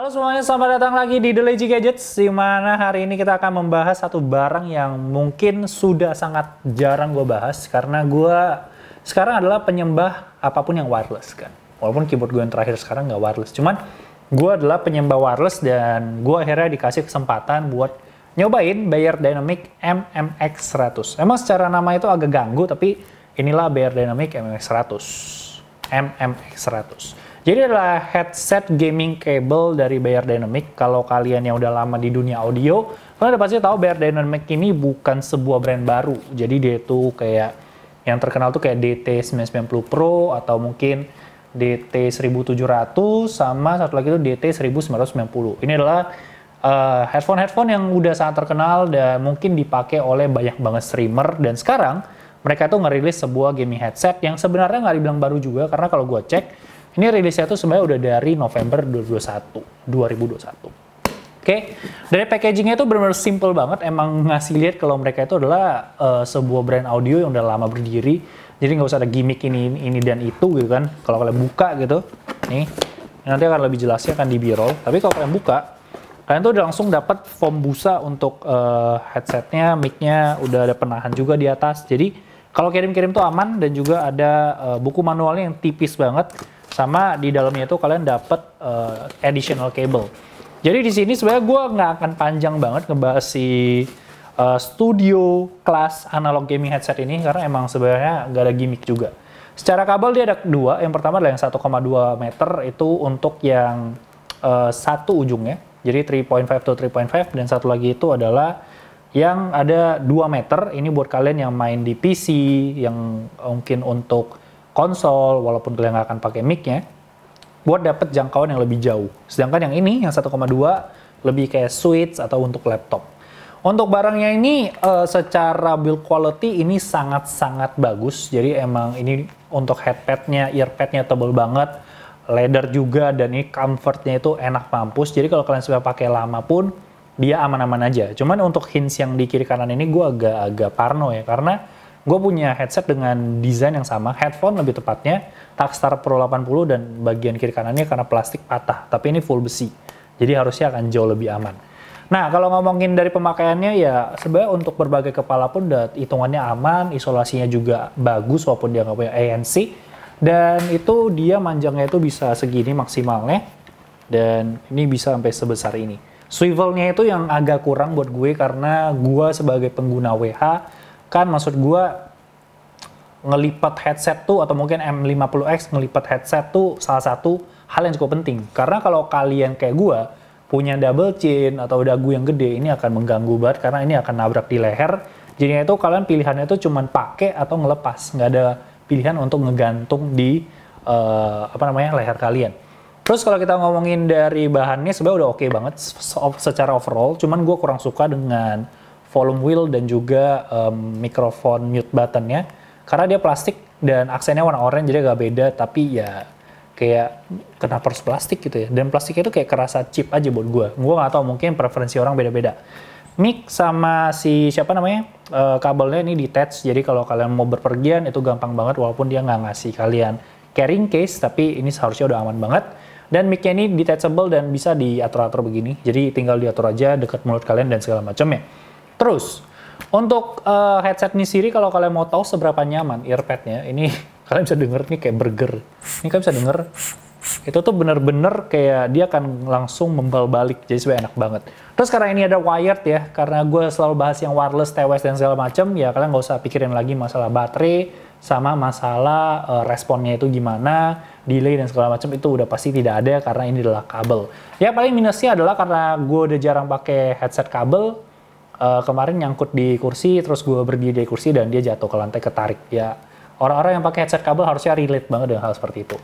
Halo semuanya, selamat datang lagi di The Lazy Gadgets, di mana hari ini kita akan membahas satu barang yang mungkin sudah sangat jarang gue bahas karena gue sekarang adalah penyembah apapun yang wireless kan. Walaupun keyboard gue yang terakhir sekarang nggak wireless, cuman gue adalah penyembah wireless dan gue akhirnya dikasih kesempatan buat nyobain Beyerdynamic MMX100. Emang secara nama itu agak ganggu, tapi inilah Beyerdynamic MMX100. Jadi adalah headset gaming cable dari Beyerdynamic. Kalau kalian yang udah lama di dunia audio, kalian udah pasti tahu Beyerdynamic ini bukan sebuah brand baru. Jadi dia itu kayak yang terkenal tuh kayak DT990 Pro atau mungkin DT1700 sama satu lagi itu DT1990. Ini adalah headphone yang udah sangat terkenal dan mungkin dipakai oleh banyak banget streamer. Dan sekarang mereka tuh ngerilis sebuah gaming headset yang sebenarnya nggak dibilang baru juga, karena kalau gue cek ini rilisnya tuh sebenarnya udah dari November 2021. Oke, dari packagingnya itu benar-benar simple banget. Emang ngasih lihat kalau mereka itu adalah sebuah brand audio yang udah lama berdiri. Jadi nggak usah ada gimmick ini dan itu gitu kan. Kalau kalian buka gitu, nih nanti akan lebih jelasnya akan di B-roll. Tapi kalau kalian buka, kalian tuh udah langsung dapat foam busa untuk headsetnya, mic-nya udah ada penahan juga di atas. Jadi kalau kirim-kirim tuh aman, dan juga ada buku manualnya yang tipis banget. Sama di dalamnya itu kalian dapat additional cable. Jadi di sini sebenarnya gue nggak akan panjang banget ngebahas si studio kelas analog gaming headset ini, karena emang sebenarnya nggak ada gimmick juga. Secara kabel dia ada dua. Yang pertama adalah yang 1,2 meter itu untuk yang satu ujungnya, jadi 3.5 to 3.5, dan satu lagi itu adalah yang ada 2 meter. Ini buat kalian yang main di PC, yang mungkin untuk konsol, walaupun kalian nggak akan pakai mic-nya, buat dapet jangkauan yang lebih jauh. Sedangkan yang ini, yang 1,2, lebih kayak switch atau untuk laptop. Untuk barangnya ini, secara build quality ini sangat-sangat bagus. Jadi emang ini untuk headpadnya, earpadnya tebal banget, leather juga, dan ini comfortnya itu enak mampus. Jadi kalau kalian sudah pakai lama pun, dia aman-aman aja. Cuman untuk hinge yang di kiri kanan ini gue agak parno ya, karena gue punya headset dengan desain yang sama, headphone lebih tepatnya, Takstar Pro 80, dan bagian kiri kanannya karena plastik patah, tapi ini full besi. Jadi harusnya akan jauh lebih aman. Nah, kalau ngomongin dari pemakaiannya ya, sebenarnya untuk berbagai kepala pun hitungannya aman, isolasinya juga bagus walaupun dia nggak punya ANC, dan itu dia manjangnya itu bisa segini maksimalnya, dan ini bisa sampai sebesar ini. Swivelnya itu yang agak kurang buat gue, karena gue sebagai pengguna WH, kan maksud gue ngelipat headset tuh, atau mungkin M50X ngelipat headset tuh salah satu hal yang cukup penting. Karena kalau kalian kayak gue punya double chin atau dagu yang gede, ini akan mengganggu banget karena ini akan nabrak di leher. Jadinya itu kalian pilihannya itu cuman pakai atau ngelepas, nggak ada pilihan untuk ngegantung di leher kalian. Terus kalau kita ngomongin dari bahannya, sebenarnya udah oke banget secara overall. Cuman gue kurang suka dengan volume wheel dan juga mikrofon mute buttonnya, karena dia plastik dan aksennya warna oranye, jadi agak beda, tapi ya kayak kenapa harus plastik gitu ya, dan plastiknya itu kayak kerasa cheap aja buat gue nggak tahu, mungkin preferensi orang beda-beda. Mic sama si kabelnya ini detach, jadi kalau kalian mau berpergian itu gampang banget, walaupun dia nggak ngasih kalian carrying case, tapi ini seharusnya udah aman banget. Dan mic-nya ini detachable dan bisa diatur-atur begini, jadi tinggal diatur aja dekat mulut kalian dan segala macamnya. Terus, untuk headset ini sendiri, kalau kalian mau tahu seberapa nyaman earpadnya, ini kalian bisa denger nih kayak burger. Ini kalian bisa denger, itu tuh bener-bener kayak dia akan langsung membal balik, jadi sebenarnya enak banget. Terus karena ini ada wired ya, karena gue selalu bahas yang wireless, TWS, dan segala macam, ya kalian nggak usah pikirin lagi masalah baterai, sama masalah responnya itu gimana, delay dan segala macam, itu udah pasti tidak ada karena ini adalah kabel. Ya paling minusnya adalah karena gue udah jarang pakai headset kabel, kemarin nyangkut di kursi, terus gue berdiri di kursi dan dia jatuh ke lantai, ketarik. Ya, orang-orang yang pakai headset kabel harusnya relate banget dengan hal seperti itu.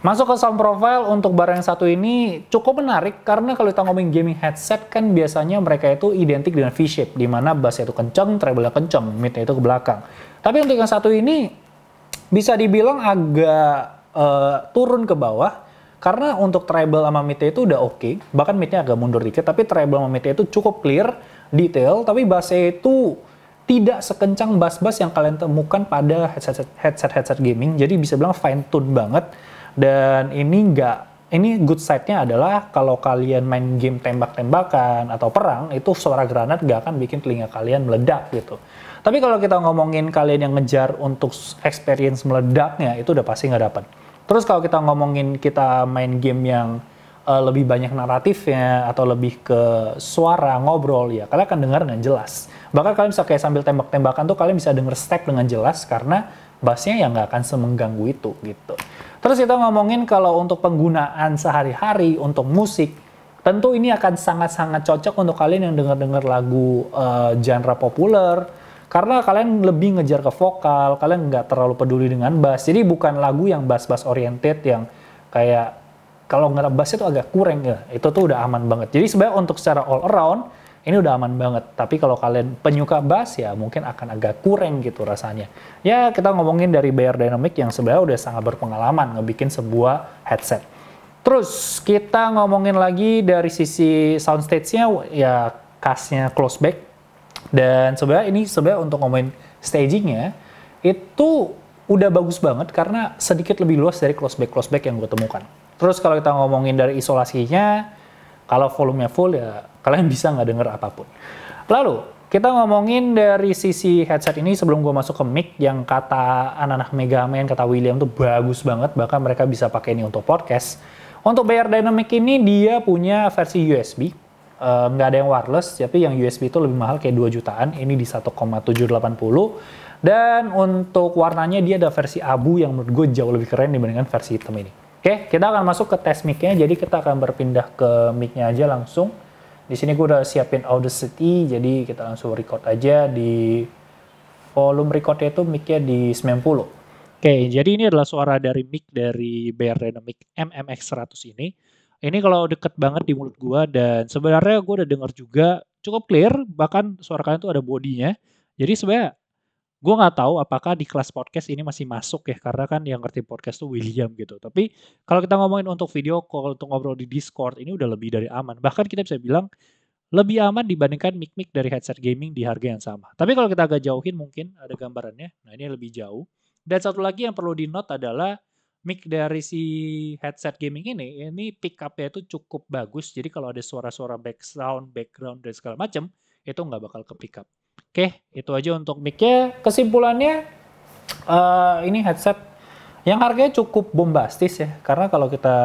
Masuk ke sound profile, untuk barang yang satu ini cukup menarik, karena kalau kita ngomongin gaming headset kan biasanya mereka itu identik dengan V-shape, di mana bass-nya itu kenceng, treble-nya kenceng, mid-nya itu ke belakang. Tapi untuk yang satu ini bisa dibilang agak turun ke bawah, karena untuk treble sama mid-nya itu udah oke, bahkan mid-nya agak mundur dikit, tapi treble sama mid-nya itu cukup clear, detail, tapi bass-nya itu tidak sekencang bass-bass yang kalian temukan pada headset gaming. Jadi bisa bilang fine tune banget, dan ini ini good side-nya adalah kalau kalian main game tembak-tembakan atau perang, itu suara granat gak akan bikin telinga kalian meledak gitu. Tapi kalau kita ngomongin kalian yang ngejar untuk experience meledaknya, itu udah pasti nggak dapat. Terus kalau kita ngomongin kita main game yang lebih banyak naratifnya atau lebih ke suara ngobrol, ya kalian akan dengar dengan jelas. Bahkan kalian bisa kayak sambil tembak-tembakan tuh kalian bisa denger step dengan jelas karena bassnya yang nggak akan semengganggu itu gitu. Terus kita ngomongin kalau untuk penggunaan sehari-hari untuk musik, tentu ini akan sangat-sangat cocok untuk kalian yang dengar-dengar lagu genre populer, karena kalian lebih ngejar ke vokal, kalian nggak terlalu peduli dengan bass. Jadi bukan lagu yang bass-bass oriented yang kayak kalau nggak bass itu agak kurang ya, itu tuh udah aman banget. Jadi sebenarnya untuk secara all around, ini udah aman banget. Tapi kalau kalian penyuka bass ya mungkin akan agak kurang gitu rasanya. Ya kita ngomongin dari Beyerdynamic yang sebenarnya udah sangat berpengalaman ngebikin sebuah headset. Terus kita ngomongin lagi dari sisi soundstage-nya, ya khasnya closeback. Dan sebenarnya ini untuk ngomongin staging-nya, itu udah bagus banget karena sedikit lebih luas dari closeback yang gue temukan. Terus kalau kita ngomongin dari isolasinya, kalau volumenya full ya kalian bisa nggak denger apapun. Lalu kita ngomongin dari sisi headset ini sebelum gue masuk ke mic yang kata anak-anak Megaman, kata William tuh bagus banget, bahkan mereka bisa pakai ini untuk podcast. Untuk Beyerdynamic ini dia punya versi USB, nggak ada yang wireless, tapi yang USB itu lebih mahal kayak 2 jutaan, ini di 1,780. Dan untuk warnanya dia ada versi abu yang menurut gue jauh lebih keren dibandingkan versi hitam ini. Oke, kita akan masuk ke tes mic-nya, jadi kita akan berpindah ke mic-nya aja langsung. Di sini gue udah siapin Audacity, jadi kita langsung record aja di volume recordnya itu mic-nya di 90. Oke, jadi ini adalah suara dari mic dari Beyerdynamic MMX100 ini. Ini kalau deket banget di mulut gue, dan sebenarnya gue udah denger juga cukup clear, bahkan suara kalian tuh ada bodinya. Jadi sebenarnya gue nggak tahu apakah di kelas podcast ini masih masuk ya, karena kan yang ngerti podcast tuh William gitu. Tapi kalau kita ngomongin untuk video call, untuk ngobrol di Discord, ini udah lebih dari aman. Bahkan kita bisa bilang lebih aman dibandingkan mic-mic dari headset gaming di harga yang sama. Tapi kalau kita agak jauhin mungkin ada gambarannya. Nah ini lebih jauh. Dan satu lagi yang perlu di-note adalah mic dari si headset gaming ini pick up-nya itu cukup bagus. Jadi kalau ada suara-suara background, dan segala macam, itu nggak bakal ke pick up. Oke, itu aja untuk mic-nya. Kesimpulannya, ini headset yang harganya cukup bombastis ya. Karena kalau kita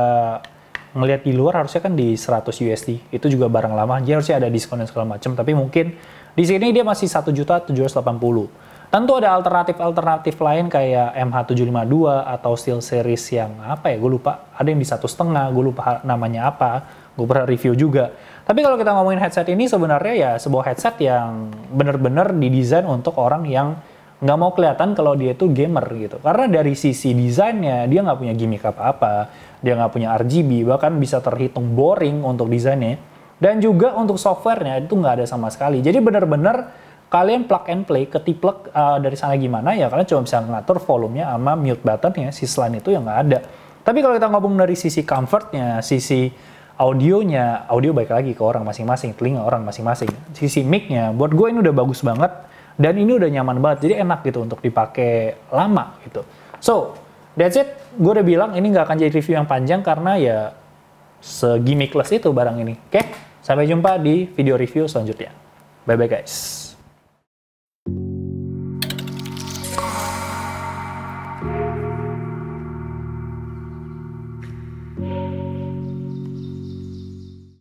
ngelihat di luar harusnya kan di 100 USD. Itu juga barang lama, dia harusnya ada diskon dan segala macam. Tapi mungkin di sini dia masih 1.780.000. Tentu ada alternatif lain kayak MH752 atau Steel Series yang apa ya, gue lupa. Ada yang di 1,5, gue lupa namanya apa. Gue pernah review juga. Tapi kalau kita ngomongin headset ini sebenarnya ya sebuah headset yang benar-benar didesain untuk orang yang nggak mau kelihatan kalau dia itu gamer gitu. Karena dari sisi desainnya dia nggak punya gimmick apa-apa, dia nggak punya RGB, bahkan bisa terhitung boring untuk desainnya. Dan juga untuk softwarenya itu nggak ada sama sekali. Jadi benar-benar kalian plug and play, ketiplek dari sana gimana ya kalian cuma bisa ngatur volumenya sama mute buttonnya, sisi lain itu yang nggak ada. Tapi kalau kita ngomong dari sisi comfortnya, sisi audionya, audio baik lagi ke orang masing-masing, telinga orang masing-masing. Sisi mic-nya, buat gue ini udah bagus banget, dan ini udah nyaman banget, jadi enak gitu untuk dipakai lama gitu. So, that's it. Gue udah bilang ini nggak akan jadi review yang panjang karena ya segimmickless itu barang ini. Oke, sampai jumpa di video review selanjutnya. Bye-bye guys.